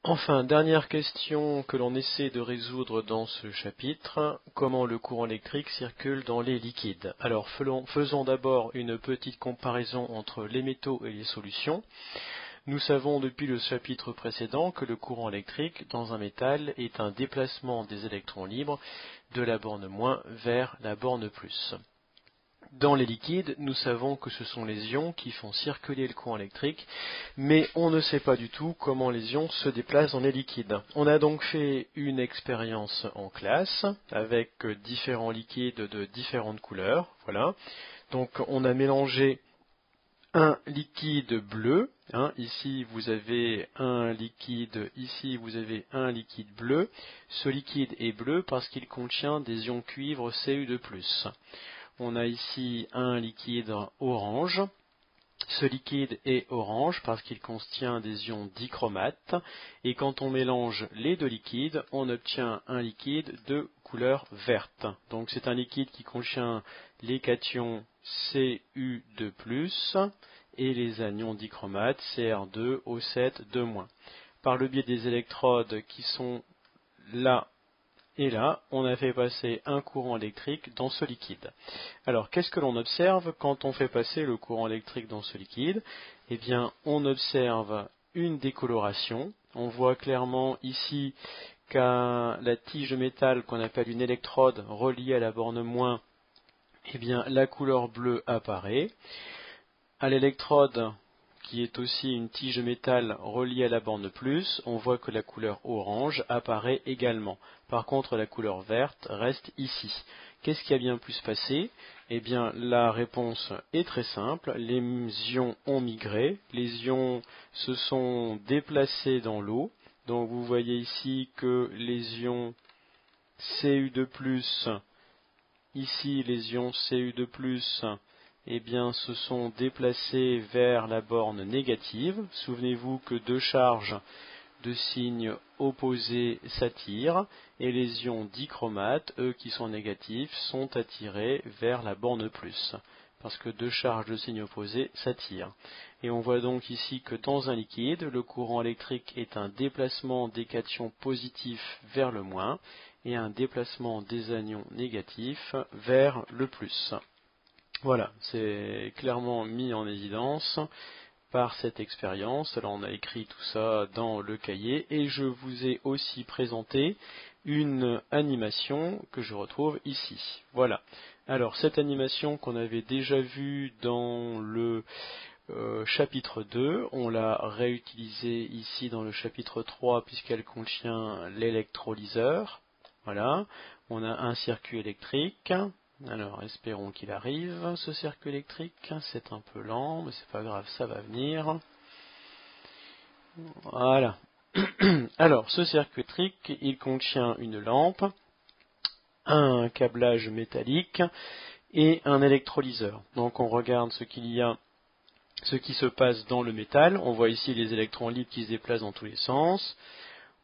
Enfin, dernière question que l'on essaie de résoudre dans ce chapitre, comment le courant électrique circule dans les liquides. Alors faisons d'abord une petite comparaison entre les métaux et les solutions. Nous savons depuis le chapitre précédent que le courant électrique dans un métal est un déplacement des électrons libres de la borne moins vers la borne plus. Dans les liquides, nous savons que ce sont les ions qui font circuler le courant électrique, mais on ne sait pas du tout comment les ions se déplacent dans les liquides. On a donc fait une expérience en classe avec différents liquides de différentes couleurs. Voilà. Donc on a mélangé un liquide bleu. Ici vous avez un liquide, ici vous avez un liquide bleu. Ce liquide est bleu parce qu'il contient des ions cuivre Cu2+. On a ici un liquide orange. Ce liquide est orange parce qu'il contient des ions dichromates. Et quand on mélange les deux liquides, on obtient un liquide de couleur verte. Donc c'est un liquide qui contient les cations Cu2+, et les anions dichromates Cr2O7-2-. Par le biais des électrodes qui sont là et là, on a fait passer un courant électrique dans ce liquide. Alors, qu'est-ce que l'on observe quand on fait passer le courant électrique dans ce liquide? Eh bien, on observe une décoloration. On voit clairement ici qu'à la tige de métal qu'on appelle une électrode reliée à la borne moins, eh bien, la couleur bleue apparaît. À l'électrode qui est aussi une tige de métal reliée à la borne plus, on voit que la couleur orange apparaît également. Par contre, la couleur verte reste ici. Qu'est-ce qui a bien pu se passer? Eh bien, la réponse est très simple. Les ions ont migré, les ions se sont déplacés dans l'eau. Donc, vous voyez ici que les ions Cu2+, ici les ions Cu2+, eh bien, se sont déplacés vers la borne négative. Souvenez-vous que deux charges de signes opposés s'attirent, et les ions dichromates, eux qui sont négatifs, sont attirés vers la borne plus, parce que deux charges de signes opposés s'attirent. Et on voit donc ici que dans un liquide, le courant électrique est un déplacement des cations positifs vers le moins, et un déplacement des anions négatifs vers le plus. Voilà, c'est clairement mis en évidence par cette expérience. Alors on a écrit tout ça dans le cahier et je vous ai aussi présenté une animation que je retrouve ici. Voilà. Alors cette animation qu'on avait déjà vue dans le chapitre 2, on l'a réutilisée ici dans le chapitre 3 puisqu'elle contient l'électrolyseur. Voilà, on a un circuit électrique. Alors, espérons qu'il arrive, ce circuit électrique. C'est un peu lent, mais c'est pas grave, ça va venir. Voilà. Alors, ce circuit électrique, il contient une lampe, un câblage métallique et un électrolyseur. Donc, on regarde ce qui se passe dans le métal. On voit ici les électrons libres qui se déplacent dans tous les sens.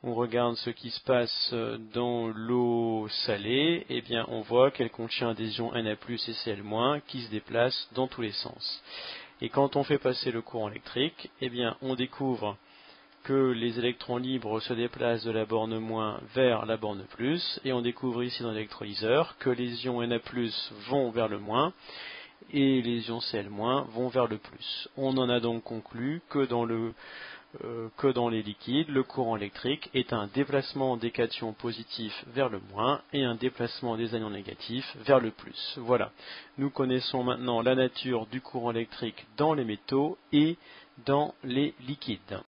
On regarde ce qui se passe dans l'eau salée, eh bien on voit qu'elle contient des ions Na+, et Cl- qui se déplacent dans tous les sens. Et quand on fait passer le courant électrique, eh bien on découvre que les électrons libres se déplacent de la borne moins vers la borne plus, et on découvre ici dans l'électrolyseur que les ions Na+, vont vers le moins, et les ions Cl- vont vers le plus. On en a donc conclu que dans les liquides, le courant électrique est un déplacement des cations positifs vers le moins et un déplacement des anions négatifs vers le plus. Voilà. Nous connaissons maintenant la nature du courant électrique dans les métaux et dans les liquides.